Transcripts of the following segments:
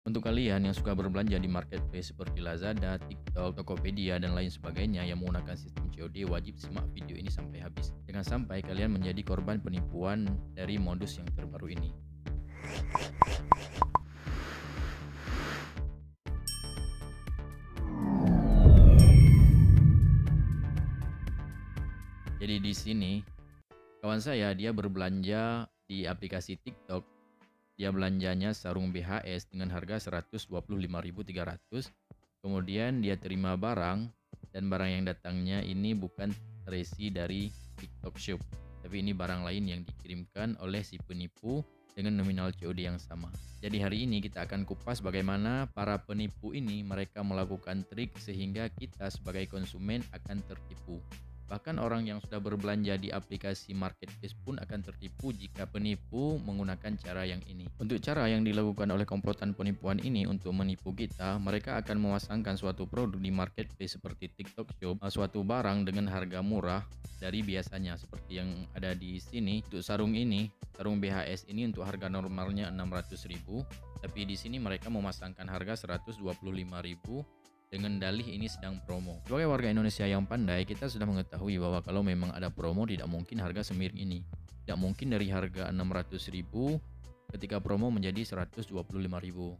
Untuk kalian yang suka berbelanja di marketplace seperti Lazada, TikTok, Tokopedia, dan lain sebagainya yang menggunakan sistem COD, wajib simak video ini sampai habis. Jangan sampai kalian menjadi korban penipuan dari modus yang terbaru ini. Jadi di sini kawan saya dia berbelanja di aplikasi TikTok. Dia belanjanya sarung BHS dengan harga 125.300. Kemudian dia terima barang dan barang yang datangnya ini bukan resi dari TikTok Shop, tapi ini barang lain yang dikirimkan oleh si penipu dengan nominal COD yang sama. Jadi hari ini kita akan kupas bagaimana para penipu ini mereka melakukan trik sehingga kita sebagai konsumen akan tertipu. Bahkan orang yang sudah berbelanja di aplikasi marketplace pun akan tertipu jika penipu menggunakan cara yang ini. Untuk cara yang dilakukan oleh komplotan penipuan ini untuk menipu kita, mereka akan memasangkan suatu produk di marketplace seperti TikTok Shop, suatu barang dengan harga murah dari biasanya seperti yang ada di sini. Untuk sarung ini, sarung BHS ini untuk harga normalnya 600.000, tapi di sini mereka memasangkan harga 125.000 dengan dalih ini sedang promo. Sebagai warga Indonesia yang pandai, kita sudah mengetahui bahwa kalau memang ada promo tidak mungkin harga semiring ini. Tidak mungkin dari harga 600.000 ketika promo menjadi 125.000,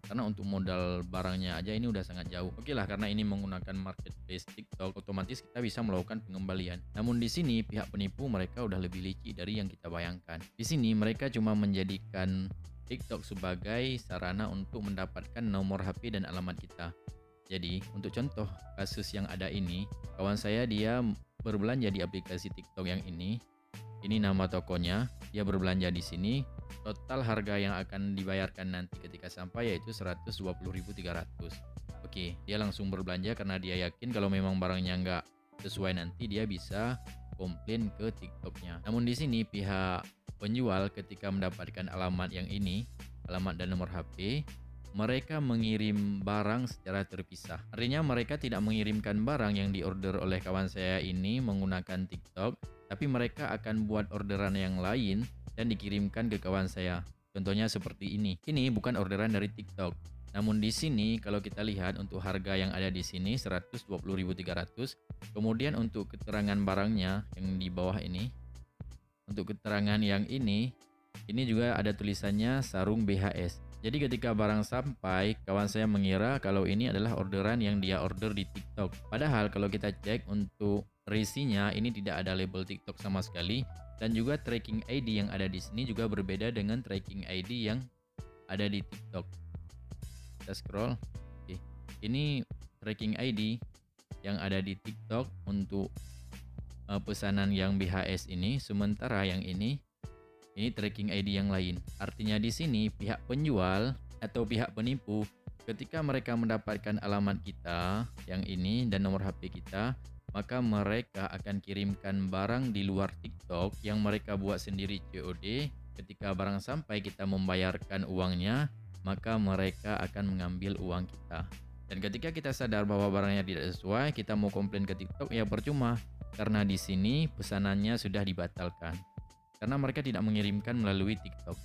karena untuk modal barangnya aja ini udah sangat jauh. Oke lah, karena ini menggunakan marketplace TikTok, otomatis kita bisa melakukan pengembalian. Namun di sini pihak penipu mereka udah lebih licik dari yang kita bayangkan. Di sini mereka cuma menjadikan TikTok sebagai sarana untuk mendapatkan nomor HP dan alamat kita. Jadi untuk contoh kasus yang ada ini, kawan saya dia berbelanja di aplikasi TikTok yang ini. Ini nama tokonya, dia berbelanja di sini. Total harga yang akan dibayarkan nanti ketika sampai yaitu 120.300. Oke, dia langsung berbelanja karena dia yakin kalau memang barangnya nggak sesuai nanti dia bisa komplain ke TikToknya. Namun di sini pihak penjual ketika mendapatkan alamat yang ini, alamat dan nomor HP, mereka mengirim barang secara terpisah. Artinya mereka tidak mengirimkan barang yang diorder oleh kawan saya ini menggunakan TikTok, tapi mereka akan buat orderan yang lain dan dikirimkan ke kawan saya. Contohnya seperti ini. Ini bukan orderan dari TikTok. Namun di sini kalau kita lihat untuk harga yang ada di sini 120.300. Kemudian untuk keterangan barangnya yang di bawah ini. Untuk keterangan yang ini juga ada tulisannya sarung BHS. Jadi ketika barang sampai, kawan saya mengira kalau ini adalah orderan yang dia order di TikTok. Padahal kalau kita cek untuk resinya ini tidak ada label TikTok sama sekali, dan juga tracking ID yang ada di sini juga berbeda dengan tracking ID yang ada di TikTok. Kita scroll. Oke. Ini tracking ID yang ada di TikTok untuk pesanan yang BHS ini, sementara yang ini tracking ID yang lain. Artinya di sini pihak penjual atau pihak penipu ketika mereka mendapatkan alamat kita yang ini dan nomor HP kita, maka mereka akan kirimkan barang di luar TikTok yang mereka buat sendiri COD. Ketika barang sampai kita membayarkan uangnya, maka mereka akan mengambil uang kita. Dan ketika kita sadar bahwa barangnya tidak sesuai, kita mau komplain ke TikTok ya percuma, karena di sini pesanannya sudah dibatalkan. Karena mereka tidak mengirimkan melalui TikTok,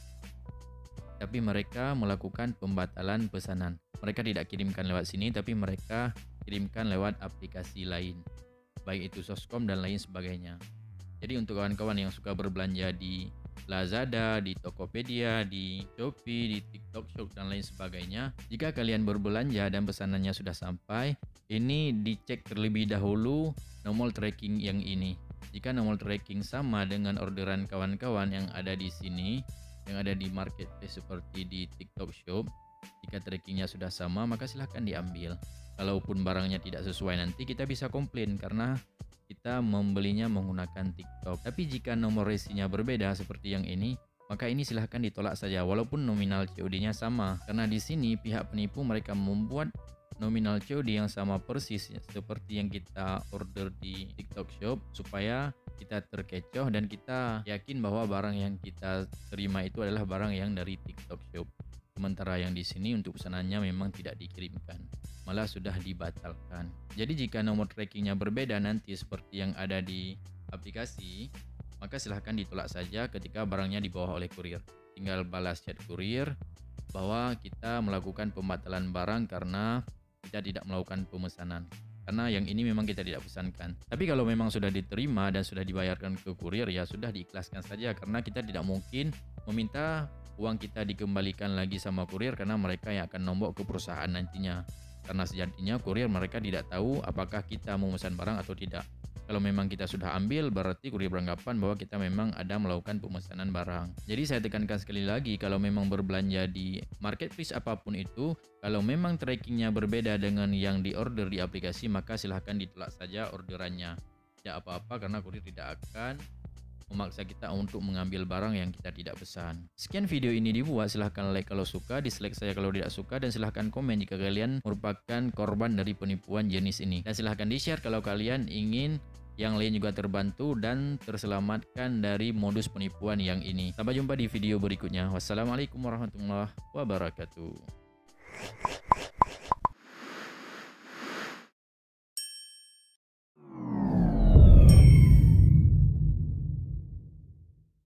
tapi mereka melakukan pembatalan pesanan. Mereka tidak kirimkan lewat sini, tapi mereka kirimkan lewat aplikasi lain, baik itu Soskom dan lain sebagainya. Jadi untuk kawan-kawan yang suka berbelanja di Lazada, di Tokopedia, di Shopee, di TikTok Shop dan lain sebagainya, jika kalian berbelanja dan pesanannya sudah sampai, ini dicek terlebih dahulu nomor tracking yang ini. Jika nomor tracking sama dengan orderan kawan-kawan yang ada di sini, yang ada di marketplace seperti di TikTok Shop, jika trackingnya sudah sama, maka silahkan diambil. Kalaupun barangnya tidak sesuai, nanti kita bisa komplain karena kita membelinya menggunakan TikTok. Tapi jika nomor resinya berbeda seperti yang ini, maka ini silahkan ditolak saja walaupun nominal COD-nya sama. Karena di sini pihak penipu mereka membuat nominal COD yang sama persis seperti yang kita order di TikTok Shop supaya kita terkecoh dan kita yakin bahwa barang yang kita terima itu adalah barang yang dari TikTok Shop. Sementara yang di sini untuk pesanannya memang tidak dikirimkan, malah sudah dibatalkan. Jadi jika nomor trackingnya berbeda nanti seperti yang ada di aplikasi, maka silahkan ditolak saja ketika barangnya dibawa oleh kurir. Tinggal balas chat kurir, bahwa kita melakukan pembatalan barang karena kita tidak melakukan pemesanan. Karena yang ini memang kita tidak pesankan. Tapi kalau memang sudah diterima dan sudah dibayarkan ke kurir, ya sudah diikhlaskan saja, karena kita tidak mungkin meminta uang kita dikembalikan lagi sama kurir karena mereka yang akan nombok ke perusahaan nantinya. Karena sejatinya kurir mereka tidak tahu apakah kita memesan barang atau tidak. Kalau memang kita sudah ambil, berarti kurir beranggapan bahwa kita memang ada melakukan pemesanan barang. Jadi saya tekankan sekali lagi, kalau memang berbelanja di marketplace apapun itu, kalau memang trackingnya berbeda dengan yang diorder di aplikasi, maka silahkan ditolak saja orderannya. Tidak apa-apa, karena kurir tidak akan memaksa kita untuk mengambil barang yang kita tidak pesan. Sekian video ini dibuat, silahkan like kalau suka, dislike saya kalau tidak suka, dan silahkan komen jika kalian merupakan korban dari penipuan jenis ini. Dan silahkan di-share kalau kalian ingin yang lain juga terbantu dan terselamatkan dari modus penipuan yang ini. Sampai jumpa di video berikutnya. Wassalamualaikum warahmatullahi wabarakatuh.